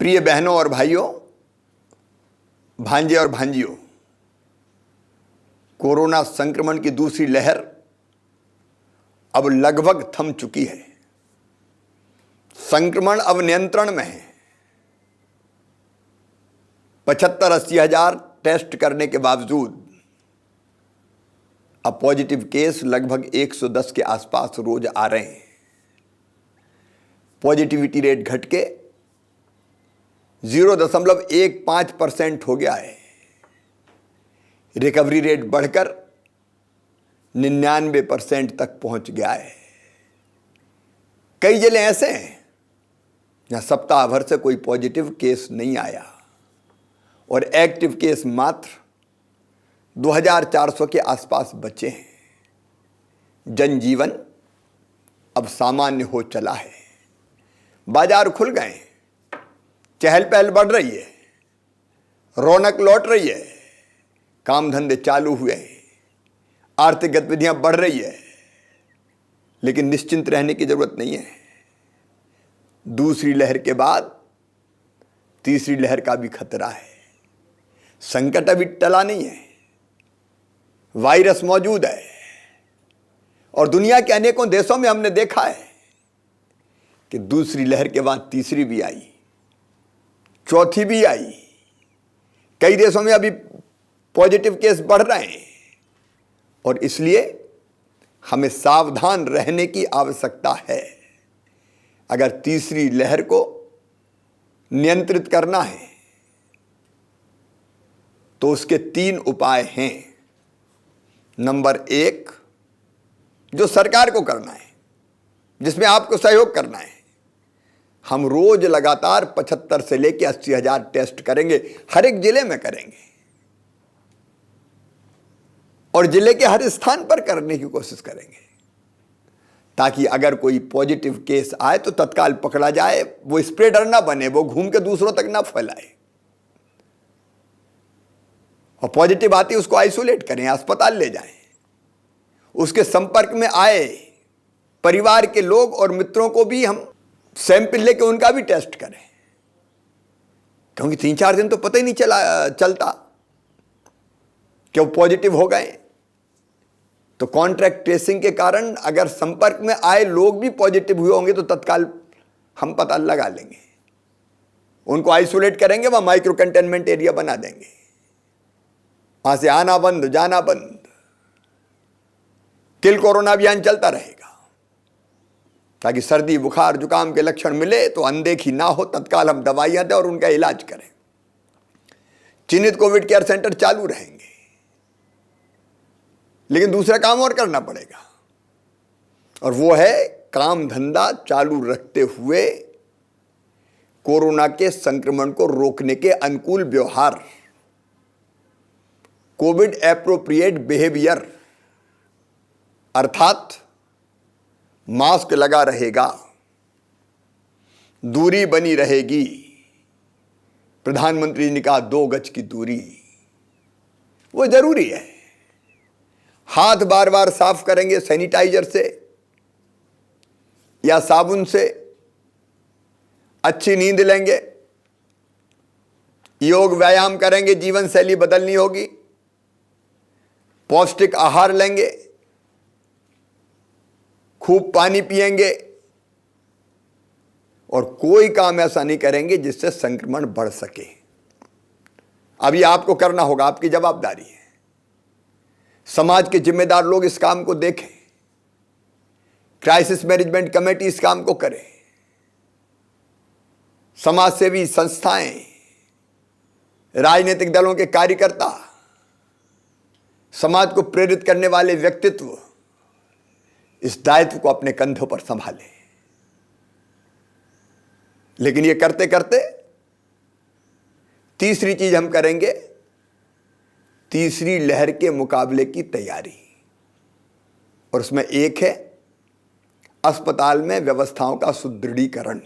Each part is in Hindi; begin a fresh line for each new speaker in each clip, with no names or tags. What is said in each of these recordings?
प्रिय बहनों और भाइयों, भांजे और भांजियों, कोरोना संक्रमण की दूसरी लहर अब लगभग थम चुकी है। संक्रमण अब नियंत्रण में है। 75-80 हजार टेस्ट करने के बावजूद अब पॉजिटिव केस लगभग 110 के आसपास रोज आ रहे हैं। पॉजिटिविटी रेट घट के 0.15% हो गया है। रिकवरी रेट बढ़कर 99% तक पहुंच गया है। कई जिले ऐसे हैं जहां सप्ताह भर से कोई पॉजिटिव केस नहीं आया और एक्टिव केस मात्र 2400 के आसपास बचे हैं। जनजीवन अब सामान्य हो चला है। बाजार खुल गए, चहल पहल बढ़ रही है, रौनक लौट रही है, काम धंधे चालू हुए हैं, आर्थिक गतिविधियां बढ़ रही है। लेकिन निश्चिंत रहने की जरूरत नहीं है। दूसरी लहर के बाद तीसरी लहर का भी खतरा है। संकट अभी टला नहीं है, वायरस मौजूद है और दुनिया के अनेकों देशों में हमने देखा है कि दूसरी लहर के बाद तीसरी भी आई, चौथी भी आई। कई देशों में अभी पॉजिटिव केस बढ़ रहे हैं और इसलिए हमें सावधान रहने की आवश्यकता है। अगर तीसरी लहर को नियंत्रित करना है तो उसके 3 उपाय हैं। नंबर 1, जो सरकार को करना है, जिसमें आपको सहयोग करना है, हम रोज लगातार 75 से लेकर 80 हजार टेस्ट करेंगे। हर एक जिले में करेंगे और जिले के हर स्थान पर करने की कोशिश करेंगे ताकि अगर कोई पॉजिटिव केस आए तो तत्काल पकड़ा जाए, वो स्प्रेडर ना बने, वो घूम के दूसरों तक ना फैलाए। और पॉजिटिव आती उसको आइसोलेट करें, अस्पताल ले जाएं। उसके संपर्क में आए परिवार के लोग और मित्रों को भी हम सैंपल लेके उनका भी टेस्ट करें, क्योंकि 3-4 दिन तो पता ही नहीं चलता कि वो पॉजिटिव हो गए। तो कॉन्ट्रैक्ट ट्रेसिंग के कारण अगर संपर्क में आए लोग भी पॉजिटिव हुए होंगे तो तत्काल हम पता लगा लेंगे, उनको आइसोलेट करेंगे, वहां माइक्रो कंटेनमेंट एरिया बना देंगे, वहां से आना बंद, जाना बंद। किल कोरोना अभियान चलता रहेगा ताकि सर्दी, बुखार, जुकाम के लक्षण मिले तो अनदेखी ना हो, तत्काल हम दवाइयां दें और उनका इलाज करें। चिन्हित कोविड केयर सेंटर चालू रहेंगे, लेकिन दूसरा काम और करना पड़ेगा और वो है काम धंधा चालू रखते हुए कोरोना के संक्रमण को रोकने के अनुकूल व्यवहार, कोविड एप्रोप्रिएट बिहेवियर, अर्थात मास्क लगा रहेगा, दूरी बनी रहेगी। प्रधानमंत्री जी ने कहा 2 गज की दूरी, वो जरूरी है। हाथ बार बार साफ करेंगे सैनिटाइजर से या साबुन से, अच्छी नींद लेंगे, योग व्यायाम करेंगे, जीवन शैली बदलनी होगी, पौष्टिक आहार लेंगे, खूब पानी पिएंगे और कोई काम ऐसा नहीं करेंगे जिससे संक्रमण बढ़ सके। अभी आपको करना होगा, आपकी जवाबदारी है। समाज के जिम्मेदार लोग इस काम को देखें, क्राइसिस मैनेजमेंट कमेटी इस काम को करे, समाजसेवी संस्थाएं, राजनीतिक दलों के कार्यकर्ता, समाज को प्रेरित करने वाले व्यक्तित्व इस दायित्व को अपने कंधों पर संभालें। लेकिन ये करते करते तीसरी चीज हम करेंगे, तीसरी लहर के मुकाबले की तैयारी, और उसमें एक है अस्पताल में व्यवस्थाओं का सुदृढ़ीकरण,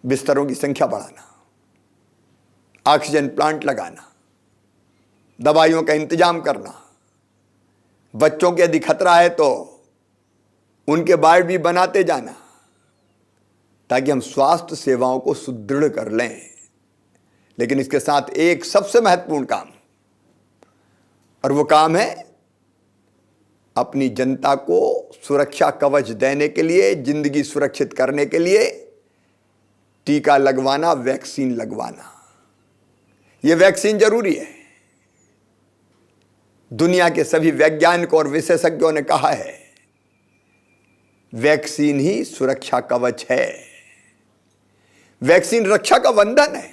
बिस्तरों की संख्या बढ़ाना, ऑक्सीजन प्लांट लगाना, दवाइयों का इंतजाम करना। बच्चों के यदि खतरा है तो उनके वार्ड भी बनाते जाना ताकि हम स्वास्थ्य सेवाओं को सुदृढ़ कर लें। लेकिन इसके साथ एक सबसे महत्वपूर्ण काम, और वो काम है अपनी जनता को सुरक्षा कवच देने के लिए, जिंदगी सुरक्षित करने के लिए टीका लगवाना, वैक्सीन लगवाना। यह वैक्सीन जरूरी है। दुनिया के सभी वैज्ञानिकों और विशेषज्ञों ने कहा है वैक्सीन ही सुरक्षा कवच है। वैक्सीन रक्षा का बंधन है।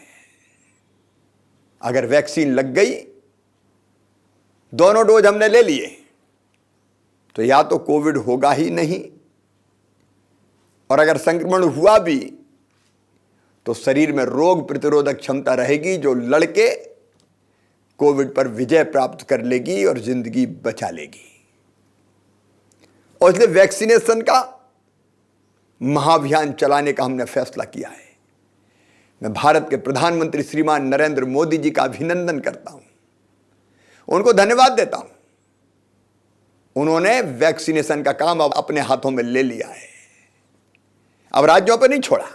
अगर वैक्सीन लग गई, दोनों डोज हमने ले लिए, तो या तो कोविड होगा ही नहीं, और अगर संक्रमण हुआ भी तो शरीर में रोग प्रतिरोधक क्षमता रहेगी जो लड़के कोविड पर विजय प्राप्त कर लेगी और जिंदगी बचा लेगी। और इसलिए वैक्सीनेशन का महाअभियान चलाने का हमने फैसला किया है। मैं भारत के प्रधानमंत्री श्रीमान नरेंद्र मोदी जी का अभिनंदन करता हूं, उनको धन्यवाद देता हूं। उन्होंने वैक्सीनेशन का काम अब अपने हाथों में ले लिया है। अब राज्यों पर नहीं छोड़ा।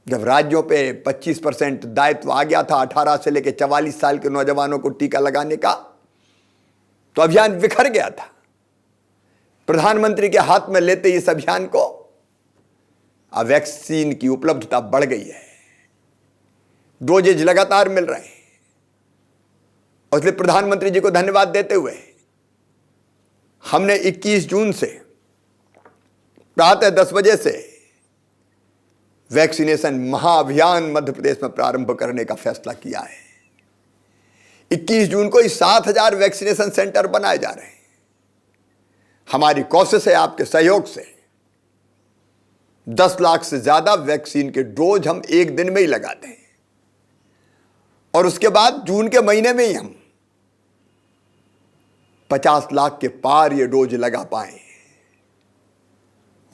जब राज्यों पे 25% दायित्व आ गया था 18 से लेकर 44 साल के नौजवानों को टीका लगाने का, तो अभियान बिखर गया था। प्रधानमंत्री के हाथ में लेते इस अभियान को अब वैक्सीन की उपलब्धता बढ़ गई है। डोजेज लगातार मिल रहे हैं। और इसलिए प्रधानमंत्री जी को धन्यवाद देते हुए हमने 21 जून से प्रातः 10 बजे से वैक्सीनेशन महाअभियान मध्य प्रदेश में प्रारंभ करने का फैसला किया है। 21 जून को 7,000 वैक्सीनेशन सेंटर बनाए जा रहे हैं। हमारी कोशिश है आपके सहयोग से 10 लाख से ज्यादा वैक्सीन के डोज हम एक दिन में ही लगा दें, और उसके बाद जून के महीने में ही हम 50 लाख के पार ये डोज लगा पाए,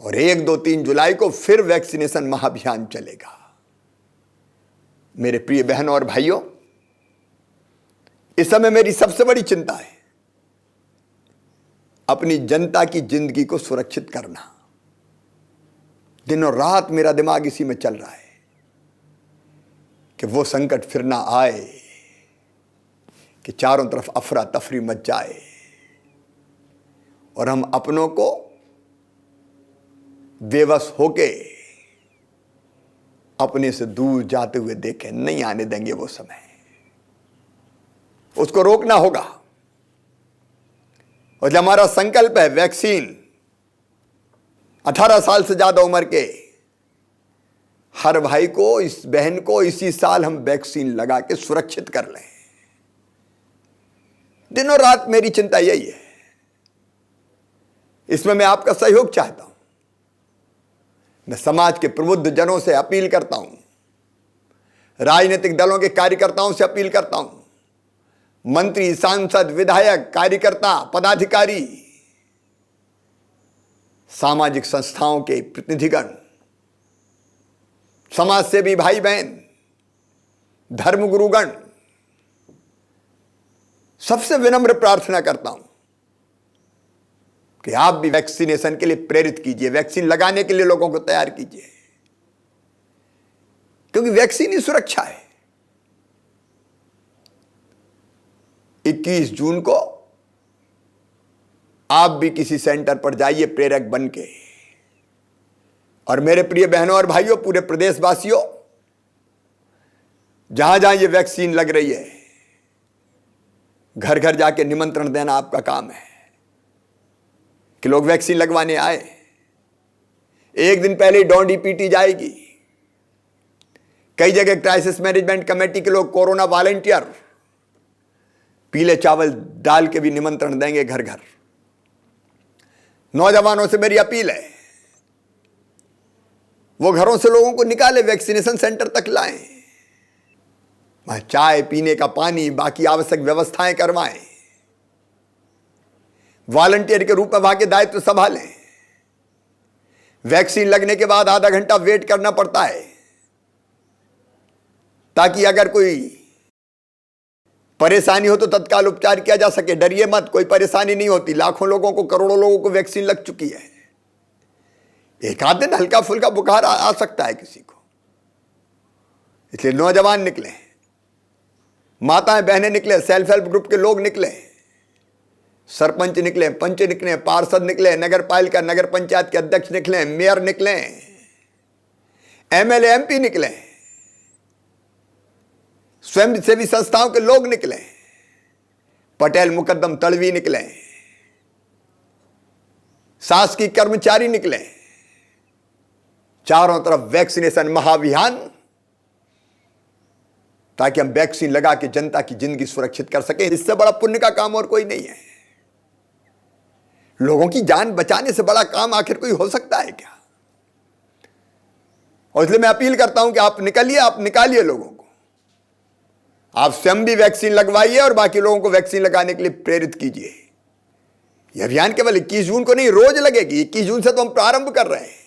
और 1, 2, 3 जुलाई को फिर वैक्सीनेशन महाअभियान चलेगा। मेरे प्रिय बहनों और भाइयों, इस समय मेरी सबसे बड़ी चिंता है अपनी जनता की जिंदगी को सुरक्षित करना। दिनों रात मेरा दिमाग इसी में चल रहा है कि वो संकट फिर ना आए कि चारों तरफ अफरा तफरी मच जाए और हम अपनों को बेबस होके अपने से दूर जाते हुए देखें। नहीं आने देंगे वो समय, उसको रोकना होगा। और जो हमारा संकल्प है वैक्सीन, 18 साल से ज्यादा उम्र के हर भाई को, इस बहन को इसी साल हम वैक्सीन लगा के सुरक्षित कर लें। दिनों रात मेरी चिंता यही है। इसमें मैं आपका सहयोग चाहता हूं। मैं समाज के प्रबुद्ध जनों से अपील करता हूं, राजनीतिक दलों के कार्यकर्ताओं से अपील करता हूं, मंत्री, सांसद, विधायक, कार्यकर्ता, पदाधिकारी, सामाजिक संस्थाओं के प्रतिनिधिगण, समाज सेवी भाई बहन, धर्मगुरुगण, सबसे विनम्र प्रार्थना करता हूं कि आप भी वैक्सीनेशन के लिए प्रेरित कीजिए, वैक्सीन लगाने के लिए लोगों को तैयार कीजिए, क्योंकि वैक्सीन ही सुरक्षा है। 21 जून को आप भी किसी सेंटर पर जाइए प्रेरक बन के। और मेरे प्रिय बहनों और भाइयों, पूरे प्रदेशवासियों, जहां जहां ये वैक्सीन लग रही है, घर घर जाके निमंत्रण देना आपका काम है कि लोग वैक्सीन लगवाने आए। एक दिन पहले ही डोंडी पीटी जाएगी। कई जगह क्राइसिस मैनेजमेंट कमेटी के लोग, कोरोना वॉलंटियर, पीले चावल डाल के भी निमंत्रण देंगे घर घर। नौजवानों से मेरी अपील है, वो घरों से लोगों को निकाले, वैक्सीनेशन सेंटर तक लाएं, वहां चाय पीने का पानी, बाकी आवश्यक व्यवस्थाएं करवाएं, वॉलंटियर के रूप में वहां के दायित्व संभालें। वैक्सीन लगने के बाद आधा घंटा वेट करना पड़ता है, ताकि अगर कोई परेशानी हो तो तत्काल उपचार किया जा सके। डरिए मत, कोई परेशानी नहीं होती। लाखों लोगों को, करोड़ों लोगों को वैक्सीन लग चुकी है। एक आध दिन हल्का फुल्का बुखार आ सकता है किसी को, इसलिए नौजवान निकले, माताएं बहनें निकले, सेल्फ हेल्प ग्रुप के लोग निकले, सरपंच निकले, पंच निकले, पार्षद निकले, नगर पालिका नगर पंचायत के अध्यक्ष निकले, मेयर निकले, एमएलए एमपी निकले, स्वयंसेवी संस्थाओं के लोग निकले, पटेल मुकद्दम तड़वी निकले, शासकीय कर्मचारी निकले, चारों तरफ वैक्सीनेशन महाअभियान, ताकि हम वैक्सीन लगा के जनता की जिंदगी सुरक्षित कर सकें। इससे बड़ा पुण्य का काम और कोई नहीं है। लोगों की जान बचाने से बड़ा काम आखिर कोई हो सकता है क्या? और इसलिए मैं अपील करता हूं कि आप निकलिए, आप निकालिए लोगों को, आप स्वयं भी वैक्सीन लगवाइए और बाकी लोगों को वैक्सीन लगाने के लिए प्रेरित कीजिए। यह अभियान केवल 21 जून को नहीं, रोज लगेगी। 21 जून से तो हम प्रारंभ कर रहे हैं।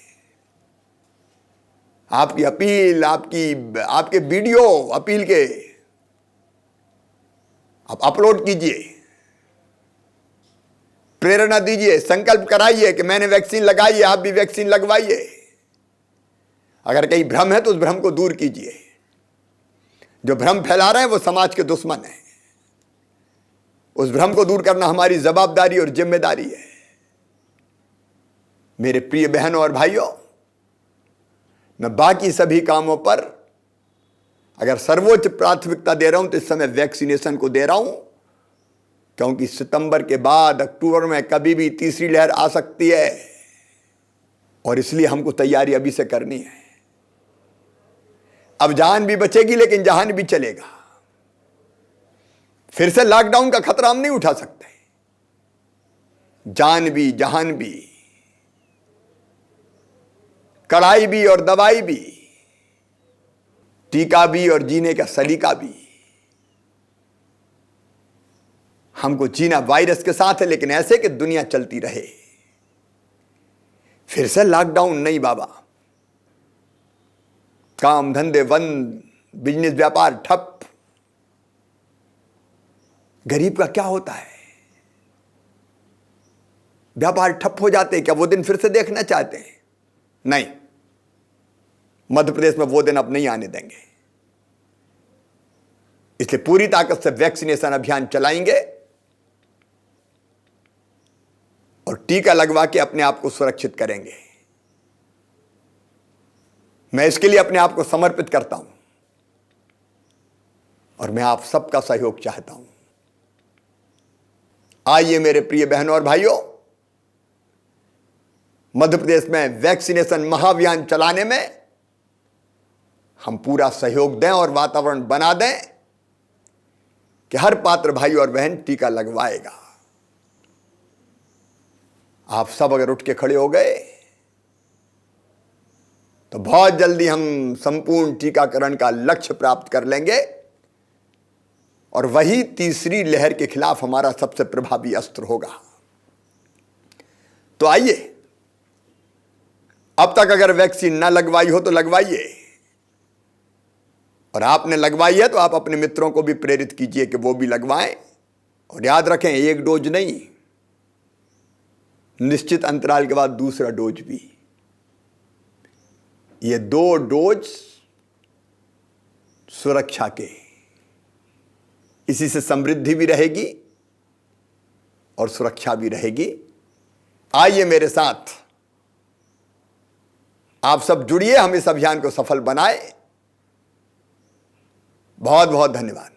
आपकी अपील, आपके वीडियो अपील के आप अपलोड कीजिए, प्रेरणा दीजिए, संकल्प कराइए कि मैंने वैक्सीन लगाई है, आप भी वैक्सीन लगवाइए। अगर कहीं भ्रम है तो उस भ्रम को दूर कीजिए। जो भ्रम फैला रहे हैं वो समाज के दुश्मन हैं। उस भ्रम को दूर करना हमारी जवाबदारी और जिम्मेदारी है। मेरे प्रिय बहनों और भाइयों, मैं बाकी सभी कामों पर अगर सर्वोच्च प्राथमिकता दे रहा हूं तो इस समय वैक्सीनेशन को दे रहा हूं, क्योंकि सितंबर के बाद अक्टूबर में कभी भी तीसरी लहर आ सकती है और इसलिए हमको तैयारी अभी से करनी है। अब जान भी बचेगी लेकिन जहान भी चलेगा। फिर से लॉकडाउन का खतरा हम नहीं उठा सकते। जान भी जहान भी, कड़ाई भी और दवाई भी, टीका भी और जीने का सलीका भी। हमको जीना वायरस के साथ है, लेकिन ऐसे कि दुनिया चलती रहे। फिर से लॉकडाउन नहीं बाबा, काम धंधे बंद, बिजनेस व्यापार ठप। गरीब का क्या होता है? व्यापार ठप हो जाते हैं। क्या वो दिन फिर से देखना चाहते हैं? नहीं, मध्य प्रदेश में वो दिन अब नहीं आने देंगे। इसलिए पूरी ताकत से वैक्सीनेशन अभियान चलाएंगे और टीका लगवा के अपने आप को सुरक्षित करेंगे। मैं इसके लिए अपने आप को समर्पित करता हूं और मैं आप सबका सहयोग चाहता हूं। आइए मेरे प्रिय बहनों और भाइयों, मध्य प्रदेश में वैक्सीनेशन महाअभियान चलाने में हम पूरा सहयोग दें और वातावरण बना दें कि हर पात्र भाई और बहन टीका लगवाएगा। आप सब अगर उठ के खड़े हो गए तो बहुत जल्दी हम संपूर्ण टीकाकरण का लक्ष्य प्राप्त कर लेंगे और वही तीसरी लहर के खिलाफ हमारा सबसे प्रभावी अस्त्र होगा। तो आइए, अब तक अगर वैक्सीन ना लगवाई हो तो लगवाइए, और आपने लगवाई है तो आप अपने मित्रों को भी प्रेरित कीजिए कि वो भी लगवाएं। और याद रखें, एक डोज नहीं, निश्चित अंतराल के बाद दूसरा डोज भी। ये 2 डोज सुरक्षा के, इसी से समृद्धि भी रहेगी और सुरक्षा भी रहेगी। आइए मेरे साथ, आप सब जुड़िए, हम इस अभियान को सफल बनाएं। बहुत बहुत धन्यवाद।